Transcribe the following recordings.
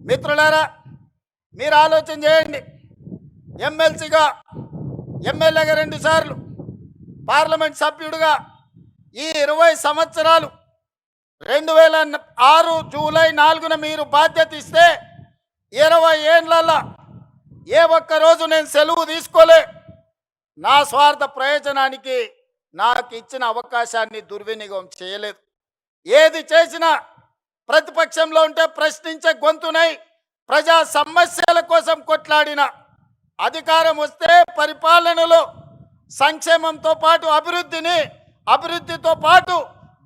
మిత్రులారా, మీరు ఆలోచన చేయండి. ఎమ్మెల్సీగా, ఎమ్మెల్యేగా 2 సార్లు, పార్లమెంట్ సభ్యుడిగా ఈ 20 సంవత్సరాలు 2006 జూలై 4న మీరు బాధ్యత ఇస్తే 20 ఏళ్ళల్లో ఏ ఒక్క రోజు నేను సెలవు తీసుకోలే. నా స్వార్థ ప్రయోజనానికి నాకు ఇచ్చిన అవకాశాన్ని దుర్వినియోగం చేయలేదు. ఏది చేసినా ప్రతిపక్షంలో ఉంటే ప్రశ్నించే గొంతునై ప్రజా సమస్యల కోసం కొట్లాడిన, అధికారం వస్తే పరిపాలనలో సంక్షేమంతో పాటు అభివృద్ధితో పాటు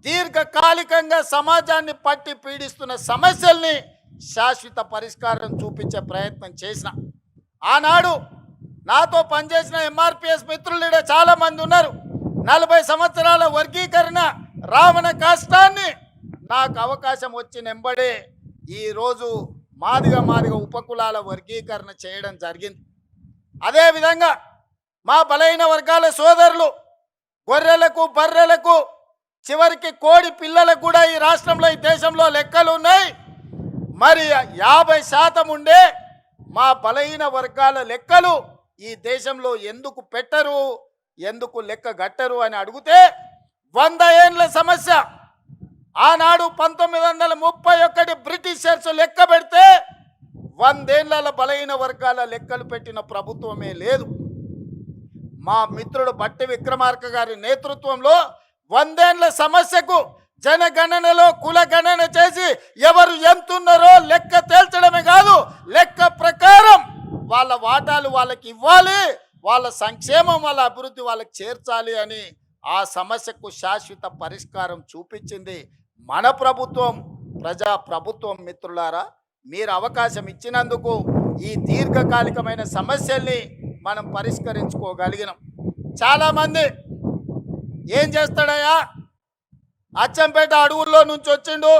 దీర్ఘకాలికంగా సమాజాన్ని పట్టి పీడిస్తున్న సమస్యల్ని శాశ్వత పరిష్కారం చూపించే ప్రయత్నం చేసిన. ఆనాడు నాతో పనిచేసిన ఎంఆర్పిఎస్ మిత్రులు చాలామంది ఉన్నారు. 40 సంవత్సరాల వర్గీకరణ రావణ కష్టాన్ని నాకు అవకాశం వచ్చిన వెంబడే ఈరోజు మాదిగ ఉపకులాల వర్గీకరణ చేయడం జరిగింది. అదేవిధంగా మా బలైన వర్గాల సోదరులు గొర్రెలకు, బర్రెలకు, చివరికి కోడి పిల్లలకు కూడా ఈ రాష్ట్రంలో, ఈ దేశంలో లెక్కలు ఉన్నాయి. మరి 50% ఉండే మా బలహీన వర్గాల లెక్కలు ఈ దేశంలో ఎందుకు పెట్టరు, ఎందుకు లెక్క గట్టరు అని అడిగితే 100 ఏళ్ళ సమస్య. ఆనాడు 1931 బ్రిటిషర్స్ లెక్క పెడితే 100 ఏళ్ళ బలహీన వర్గాల లెక్కలు పెట్టిన ప్రభుత్వమే లేదు. మా మిత్రుడు బట్టి విక్రమార్క గారి నేతృత్వంలో 100 ఏళ్ళ సమస్యకు జనగణనలో కులగణన చేసి ఎవరు ఎంతున్నారో లెక్క తేల్చడమే కాదు, లెక్క ప్రకారం వాళ్ళ వాటాలు వాళ్ళకి ఇవ్వాలి, వాళ్ళ సంక్షేమం, వాళ్ళ అభివృద్ధి వాళ్ళకి చేర్చాలి అని ఆ సమస్యకు శాశ్వత పరిష్కారం చూపించింది మన ప్రభుత్వం, ప్రజా ప్రభుత్వం. మిత్రులారా, మీరు అవకాశం ఇచ్చినందుకు ఈ దీర్ఘకాలికమైన సమస్యల్ని మనం పరిష్కరించుకోగలిగినాం. చాలామంది ఏం చేస్తాడయ్యా, అచ్చంపేట అడవుల్లో నుంచి వచ్చిండు,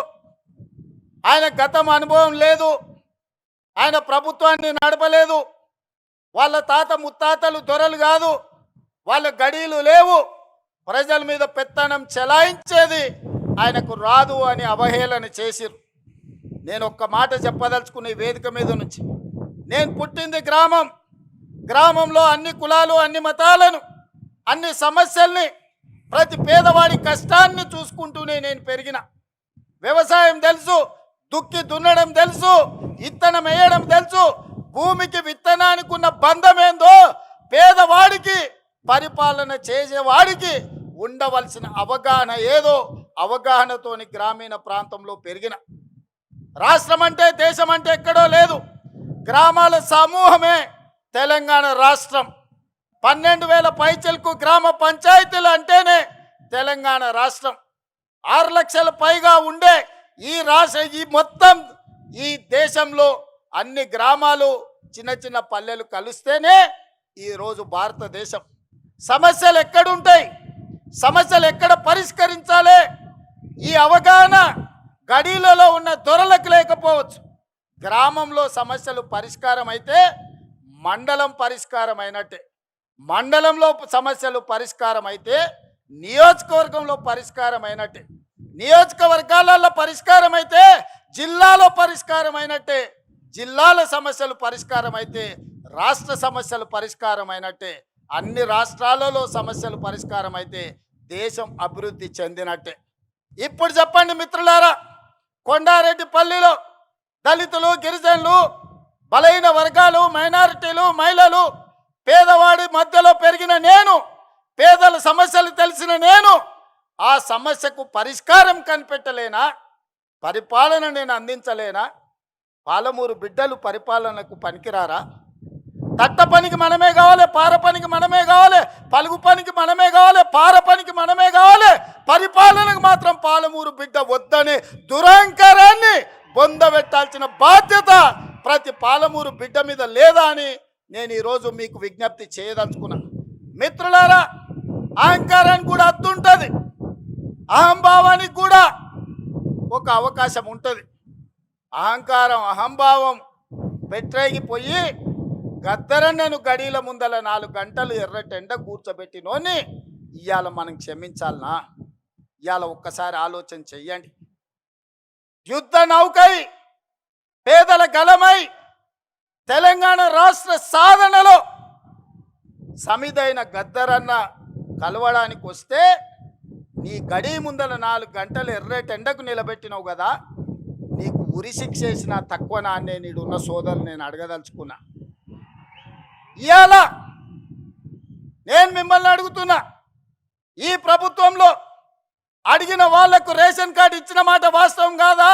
ఆయన గతం అనుభవం లేదు, ఆయన ప్రభుత్వాన్ని నడపలేదు, వాళ్ళ తాత ముత్తాతలు దొరలు కాదు, వాళ్ళ గడీలు లేవు, ప్రజల మీద పెత్తనం చెలాయించేది ఆయనకు రాదు అని అవహేళన చేసిరు. నేను ఒక్క మాట చెప్పదలుచుకునే వేదిక మీద నుంచి, నేను పుట్టింది గ్రామంలో అన్ని కులాలు, అన్ని మతాలను, అన్ని సమస్యల్ని, ప్రతి పేదవాడి కష్టాన్ని చూసుకుంటూనే నేను పెరిగిన. వ్యవసాయం తెలుసు, దుక్కి దున్నడం తెలుసు, విత్తనం వేయడం తెలుసు, భూమికి విత్తనానికి ఉన్న బంధం ఏందో పేదవాడికి, పరిపాలన చేసేవాడికి ఉండవలసిన అవగాహన ఏదో అవగాహనతోని గ్రామీణ ప్రాంతంలో పెరిగిన. రాష్ట్రం అంటే, దేశం అంటే ఎక్కడో లేదు, గ్రామాల సమూహమే తెలంగాణ రాష్ట్రం. 12,000 పైచలకు గ్రామ పంచాయతీలు అంటేనే తెలంగాణ రాష్ట్రం. 6 లక్షల పైగా ఉండే ఈ మొత్తం ఈ దేశంలో అన్ని గ్రామాలు, చిన్న చిన్న పల్లెలు కలిస్తేనే ఈరోజు భారతదేశం. సమస్యలు ఎక్కడుంటాయి, సమస్యలు ఎక్కడ పరిష్కరించాలి, ఈ అవగాహన గడీలలో ఉన్న దొరలకు లేకపోవచ్చు. గ్రామంలో సమస్యలు పరిష్కారం అయితే మండలం పరిష్కారం అయినట్టే, మండలంలో సమస్యలు పరిష్కారం అయితే నియోజకవర్గంలో పరిష్కారం అయినట్టే, నియోజకవర్గాలలో పరిష్కారం అయితే జిల్లాలో పరిష్కారం అయినట్టే, జిల్లాల సమస్యలు పరిష్కారం అయితే రాష్ట్ర సమస్యలు పరిష్కారం అయినట్టే, అన్ని రాష్ట్రాలలో సమస్యలు పరిష్కారం అయితే దేశం అభివృద్ధి చెందినట్టే. ఇప్పుడు చెప్పండి మిత్రులారా, కొండారెడ్డిపల్లిలో దళితులు, గిరిజనులు, బలహీన వర్గాలు, మైనారిటీలు, మహిళలు, పేదవాడి మధ్యలో పెరిగిన నేను, పేదల సమస్యలు తెలిసిన నేను ఆ సమస్యకు పరిష్కారం కనిపెట్టలేనా, పరిపాలన నేను అందించలేనా? పాలమూరు బిడ్డలు పరిపాలనకు పనికిరారా? తట్ట పనికి మనమే కావాలి, పార పనికి మనమే కావాలి, పలుగు పనికి మనమే కావాలి, పార పనికి మనమే కావాలి, పరిపాలనకు మాత్రం పాలమూరు బిడ్డ వద్దనే దురహంకారాన్ని బొందబెట్టాల్సిన బాధ్యత ప్రతి పాలమూరు బిడ్డ మీద లేదా అని నేను ఈరోజు మీకు విజ్ఞప్తి చేయదలుచుకున్నా. మిత్రులారా, అహంకారానికి కూడా అద్దు ఉంటుంది, అహంభావానికి కూడా ఒక అవకాశం ఉంటుంది. అహంభావం పెట్టేగిపోయి గద్దరన్నను గడీల ముందల 4 గంటలు ఎర్రటెండ కూర్చోబెట్టినోని ఇవాళ మనం క్షమించాలనా? ఇవాళ ఒక్కసారి ఆలోచన చెయ్యండి. యుద్ధ నౌకై పేదల గలమై తెలంగాణ రాష్ట్ర సాధనలో సమిదైన గద్దరన్న కలవడానికి వస్తే నీ గడి ముందల 4 గంటలు ఎర్రటెండకు నిలబెట్టినావు కదా, నీకు ఉరి శిక్ష వేసిన తక్కువ నాన్నే నీడున్న సోదరులు నేను అడగదలుచుకున్నా. ఇవాళ నేను మిమ్మల్ని అడుగుతున్నా, ఈ ప్రభుత్వంలో అడిగిన వాళ్లకు రేషన్ కార్డు ఇచ్చిన మాట వాస్తవం కాదా?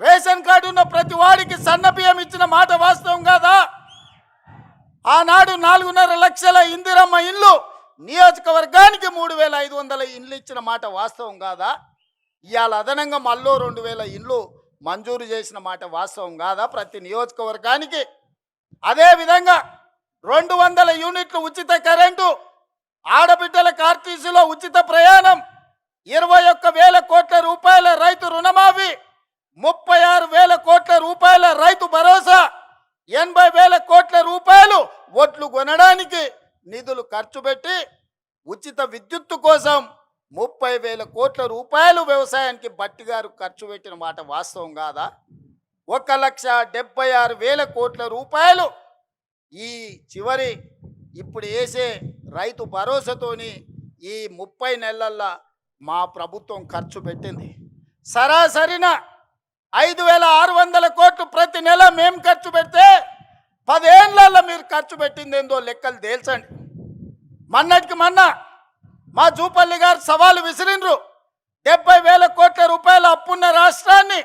రేషన్ కార్డు ఉన్న ప్రతి వాడికి సన్న బియ్యం ఇచ్చిన మాట వాస్తవం కాదా? ఆనాడు 4.5 లక్షల ఇందిరమ్మ ఇల్లు నియోజకవర్గానికి 3,500 ఇండ్లు ఇచ్చిన మాట వాస్తవం కాదా? ఇవాళ అదనంగా మళ్ళీ 2,000 ఇండ్లు మంజూరు చేసిన మాట వాస్తవం కాదా ప్రతి నియోజకవర్గానికి? అదేవిధంగా 200 యూనిట్లు ఉచిత కరెంటు, ఆడబిడ్డల ఆర్టీసీలో ఉచిత ప్రయాణం, 21,000 కోట్ల రూపాయల రైతు రుణమాఫీ, 36,000 కోట్ల రూపాయల రైతు భరోసా, 80,000 కోట్ల రూపాయలు ఒట్లు కొనడానికి నిధులు ఖర్చు పెట్టి ఉచిత విద్యుత్తు కోసం 30,000 కోట్ల రూపాయలు వ్యవసాయానికి బట్టి గారు ఖర్చు పెట్టిన మాట వాస్తవం కాదా? 1,76,000 కోట్ల రూపాయలు ఈ చివరి ఇప్పుడు వేసే రైతు భరోసాతోని ఈ 30 నెలల్లో మా ప్రభుత్వం ఖర్చు పెట్టింది. సరాసరిన 5,600 కోట్లు ప్రతి నెల మేము ఖర్చు పెడితే 10 ఏళ్లలో మీరు ఖర్చు పెట్టింది ఏందో లెక్కలు తేల్చండి. మొన్నటికి మొన్న మా జూపల్లి గారు సవాలు విసిరిండ్రు, 70,000 కోట్ల రూపాయల అప్పున్న రాష్ట్రాన్ని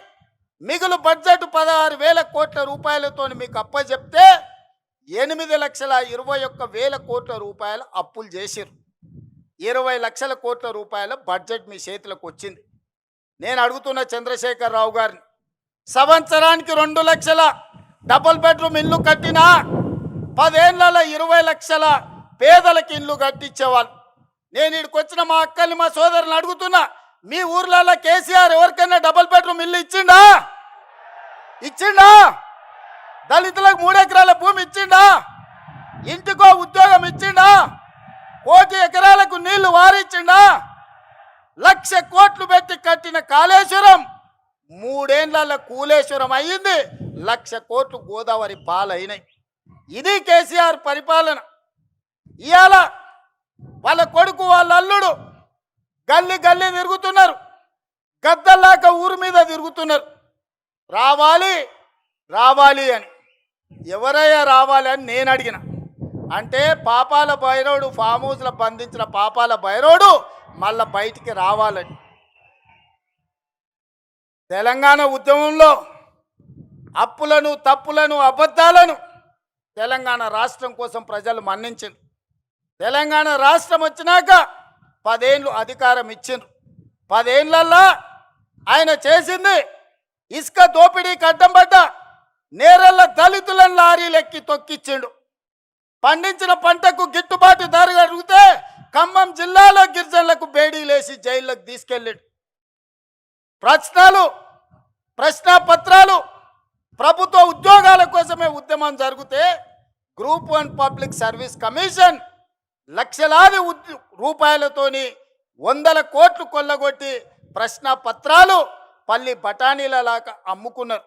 మిగులు బడ్జెట్ 16,000 కోట్ల రూపాయలతో మీకు అప్పచెప్తే 8,21,000 కోట్ల రూపాయల అప్పులు చేసిరు. 20 లక్షల కోట్ల రూపాయల బడ్జెట్ మీ చేతులకు వచ్చింది. నేను అడుగుతున్న చంద్రశేఖర్ రావు గారిని, సంవత్సరానికి 2 లక్షల డబుల్ బెడ్రూమ్ ఇల్లు కట్టినా 10 ఏళ్లలో 20 లక్షల పేదలకు ఇల్లు కట్టించేవాళ్ళు. నేను ఇక్కడికి వచ్చిన మా అక్కల్ని మా సోదరుని అడుగుతున్నా, మీ ఊర్లలో కేసీఆర్ ఎవరికైనా డబుల్ బెడ్రూమ్ ఇల్లు ఇచ్చిండా? దళితులకు 3 ఎకరాల భూమి ఇచ్చిండా? ఇంటికో ఉద్యోగం ఇచ్చిండా? 1 ఎకరాలకు నీళ్లు వారిచ్చిండా? 1,00,000 కోట్లు పెట్టి కట్టిన కాళేశ్వరం 3 ఏళ్లలో కూలేశ్వరం అయ్యింది. 1,00,000 కోట్లు గోదావరి పాలైనాయి. ఇది కేసీఆర్ పరిపాలన. ఇవాళ వాళ్ళ కొడుకు వాళ్ళ అల్లుడు గల్లీ గల్లీ తిరుగుతున్నారు, గద్దల్లాక ఊరు మీద తిరుగుతున్నారు, రావాలి రావాలి అని. ఎవరయ్యా రావాలి అని నేను అడిగిన. అంటే పాపాల భైరవుడు ఫామ్ హౌస్లో బంధించిన పాపాల భైరవుడు మళ్ళా బయటికి రావాలని. తెలంగాణ ఉద్యమంలో అప్పులను తప్పులను అబద్ధాలను తెలంగాణ రాష్ట్రం కోసం ప్రజలు మన్నించారు. తెలంగాణ రాష్ట్రం వచ్చినాక 10 ఏళ్ళు అధికారం ఇచ్చిండ్రు. 10 ఏళ్లల్లో ఆయన చేసింది ఇసుక దోపిడీకి అడ్డం పడ్డ నేరళ్ళ దళితులను లారీలెక్కి తొక్కిచ్చిండు. పండించిన పంటకు గిట్టుబాటు ధర అడిగితే ఖమ్మం జిల్లాలో గిరిజనులకు బేడీలేసి జైల్లోకి తీసుకెళ్ళాడు. ప్రశ్నాపత్రాలు ప్రభుత్వ ఉద్యోగాల కోసమే ఉద్యమం జరిగితే గ్రూప్ 1 పబ్లిక్ సర్వీస్ కమిషన్ లక్షలాది రూపాయలతోని 100 కోట్లు కొల్లగొట్టి ప్రశ్నాపత్రాలు పల్లి బఠానీల లాగా అమ్ముకున్నారు.